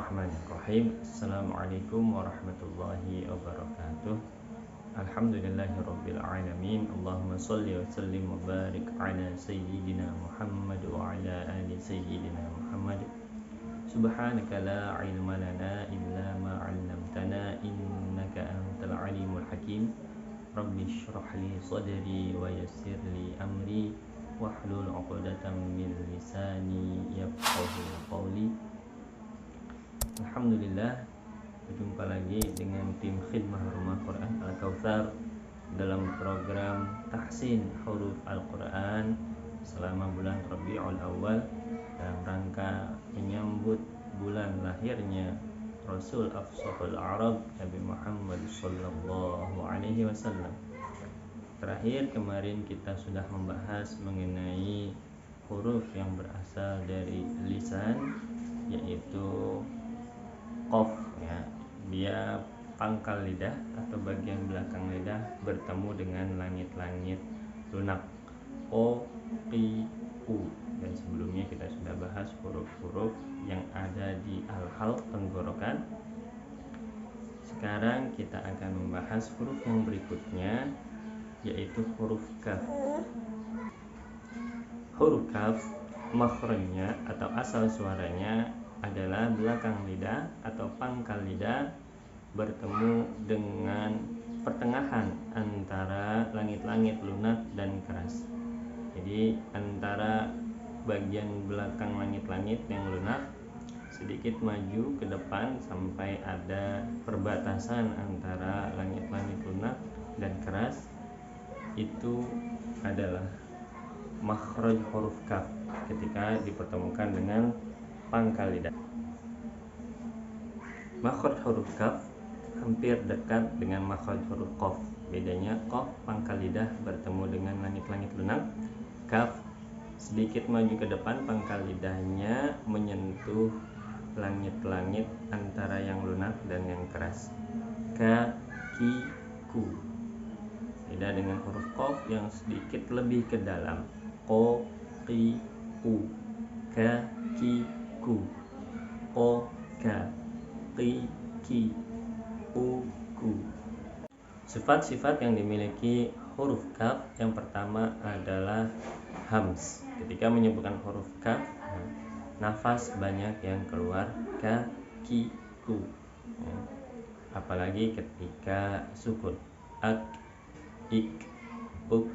Bismillahirrahmanirrahim. Assalamualaikum warahmatullahi wabarakatuh. Alhamdulillahirabbil alamin. Allahumma shalli wa sallim wa barik ala sayyidina Muhammad wa ala ali sayyidina Muhammad. Subhanaka la ilma lana illa ma 'allamtana innaka antal alimul hakim. Rabbi shrah li sadri wa yassir li amri wahlul 'uqdatam min lisani yafqahu qawli. Alhamdulillah, berjumpa lagi dengan tim Khidmah Rumah Quran Al-Kautsar dalam program Tahsin Huruf Al-Quran selama bulan Rabiul Awal dalam rangka menyambut bulan lahirnya Rasul Afshahul Arab Nabi Muhammad sallallahu alaihi wasallam. Terakhir kemarin kita sudah membahas mengenai huruf yang berasal dari lisan, yaitu qaf, ya. Dia pangkal lidah atau bagian belakang lidah bertemu dengan langit-langit lunak, o, q, u. Dan sebelumnya kita sudah bahas huruf-huruf yang ada di al-halq tenggorokan. Sekarang kita akan membahas huruf yang berikutnya, yaitu huruf kaf. Huruf kaf makhrajnya atau asal suaranya adalah belakang lidah atau pangkal lidah bertemu dengan pertengahan antara langit-langit lunak dan keras. Jadi antara bagian belakang langit-langit yang lunak sedikit maju ke depan sampai ada perbatasan antara langit-langit lunak dan keras, itu adalah makhraj huruf kaf ketika dipertemukan dengan pangkal lidah. Makhraj huruf kaf hampir dekat dengan makhraj huruf qaf. Bedanya qaf pangkal lidah bertemu dengan langit-langit lunak, kaf sedikit maju ke depan pangkal lidahnya menyentuh langit-langit antara yang lunak dan yang keras. Ka, ki, ku. Beda dengan huruf qaf yang sedikit lebih ke dalam. Ko, qi, u. Ka, ki, ku. O, ka. Qi, ki. U, ku. Sifat-sifat yang dimiliki huruf kaf yang pertama adalah hams. Ketika menyebutkan huruf kaf, nafas banyak yang keluar. Ka, ki, ku. Apalagi ketika sukun. Ak, ik, uk.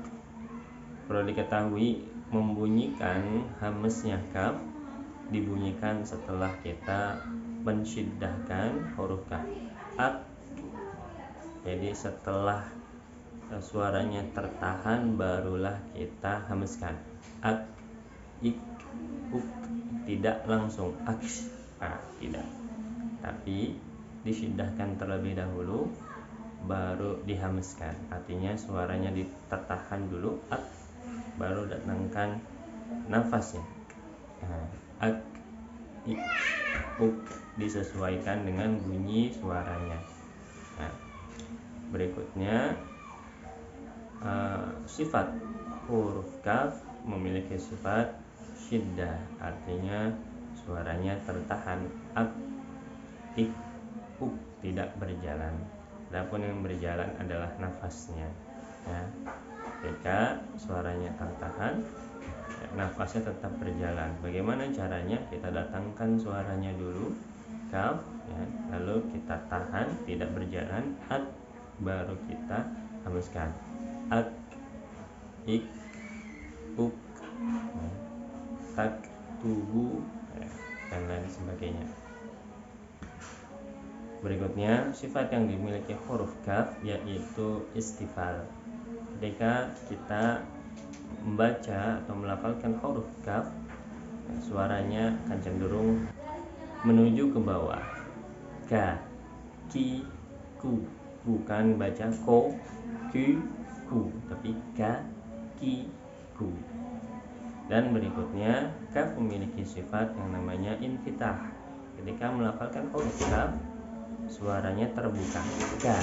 Perlu diketahui, membunyikan hamsnya kaf dibunyikan setelah kita mensyiddahkan huruf kaf. Ak. Jadi setelah suaranya tertahan barulah kita hamskan. Ak, ik, uk. Tidak langsung aks, tidak. Tapi disyiddahkan terlebih dahulu baru dihamskan. Artinya suaranya ditertahan dulu, ak, baru datangkan nafasnya. Ak, ik, uk disesuaikan dengan bunyi suaranya. Berikutnya sifat huruf kaf memiliki sifat syiddah, artinya suaranya tertahan. Ak, ik, uk tidak berjalan. Adapun yang berjalan adalah nafasnya. Ketika suaranya tertahan, nafasnya tetap berjalan. Bagaimana caranya? Kita datangkan suaranya dulu, kaf, lalu kita tahan, tidak berjalan, ak, baru kita hembuskan. Ak, ik, uk, tak, tubuh, dan lain sebagainya. Berikutnya sifat yang dimiliki huruf kaf yaitu istifal. Ketika kita membaca atau melafalkan huruf kaf, suaranya akan cenderung menuju ke bawah. Ka, ki, ku. Bukan baca ko, ki, ku, tapi ka, ki, ku. Dan berikutnya kaf memiliki sifat yang namanya infitah. Ketika melafalkan huruf kaf, suaranya terbuka. Ka,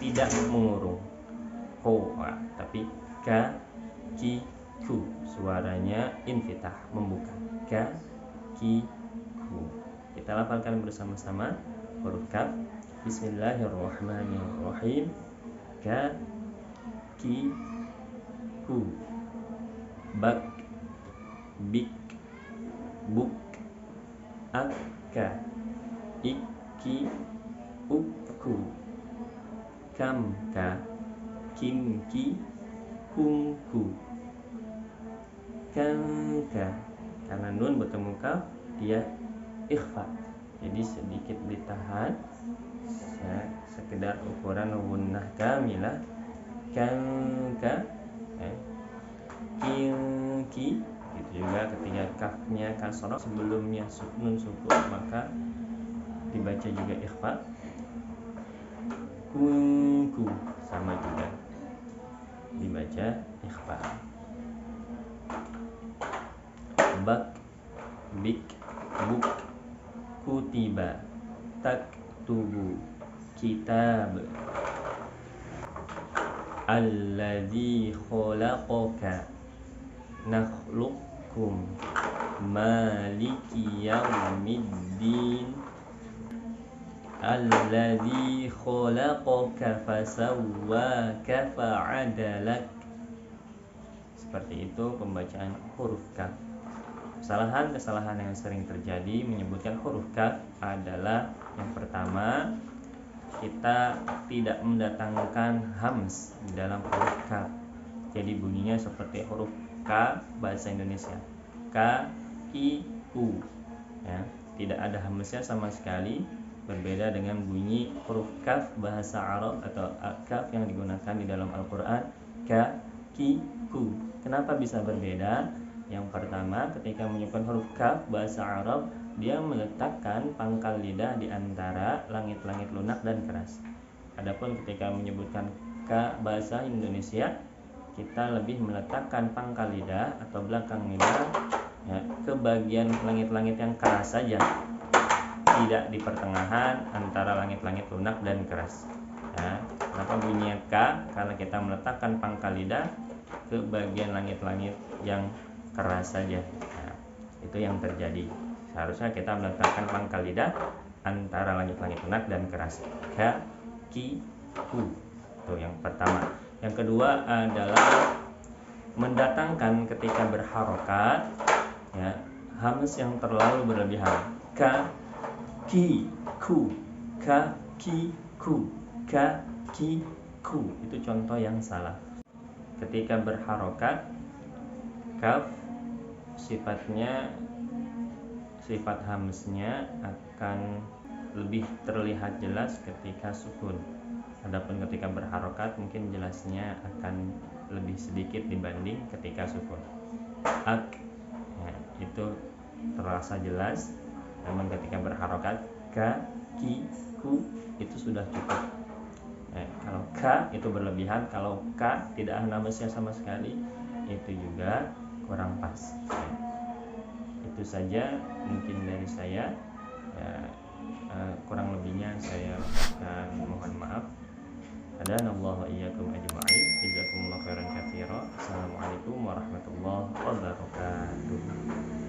tidak mengurung. Ko, tapi ka, ki, ku. Suaranya infitah, membuka. Ka, ki, ku. Kita lafalkan bersama-sama huruf kaf. Bismillahirrahmanirrahim. Ka, ki, ku, bak, bik, buk, akka, iki, ukku, kamka, kimki, kumku, kanka. Karena nun bertemu kaf, dia ikhfa, jadi sedikit ditahan, sekedar ukuran gunnah kamilah. Kanka, kinki. Gitu juga ketika kafnya kasroh sebelumnya nun sukun, maka dibaca juga ikhfa. Kunku sama juga dibaca ikhfa. Bak, bik, buk, kutiba, taktubu, kitab. Alladzi khalaqaka, nakhluqukum, maliki yaumiddin. Alladzi khalaqaka fasawwaka fa'adalak. Seperti itu pembacaan huruf kaf. Kesalahan yang sering terjadi menyebutkan huruf kaf adalah yang pertama, kita tidak mendatangkan hams di dalam huruf kaf. Jadi bunyinya seperti huruf K bahasa Indonesia. K, ki, ku. Ya, tidak ada hamsnya sama sekali. Berbeda dengan bunyi huruf kaf bahasa Arab atau kaf yang digunakan di dalam Al-Quran. K, ki, ku. Kenapa bisa berbeda? Yang pertama, ketika menyebutkan huruf kaf bahasa Arab, dia meletakkan pangkal lidah di antara langit-langit lunak dan keras. Adapun ketika menyebutkan K bahasa Indonesia, kita lebih meletakkan pangkal lidah atau belakang lidah ke bagian langit-langit yang keras saja, tidak di pertengahan antara langit-langit lunak dan keras. Kenapa bunyinya K? Karena kita meletakkan pangkal lidah ke bagian langit-langit yang keras saja. Itu yang terjadi. Seharusnya kita meletakkan pangkal lidah antara langit-langit lunak dan keras. Ka, ki, ku. Itu yang pertama. Yang kedua adalah mendatangkan ketika berharokat hams yang terlalu berlebihan. Ka, ki, ku. Ka, ki, ku. Ka, ki, ku. Itu contoh yang salah. Ketika berharokat, kaf sifat hamsnya akan lebih terlihat jelas ketika sukun. Adapun ketika berharokat mungkin jelasnya akan lebih sedikit dibanding ketika sukun. Ak, itu terasa jelas. Namun ketika berharokat, ka, ki, ku, itu sudah cukup. Kalau ka itu berlebihan, kalau ka tidak ada hamsnya sama sekali, itu juga kurang pas. Itu saja mungkin dari saya. Kurang lebihnya saya akan mohon maaf. Hadanallahu wa iyyakum ajma'in. Jazakumullahu khairan katsiran. Assalamualaikum warahmatullahi wabarakatuh.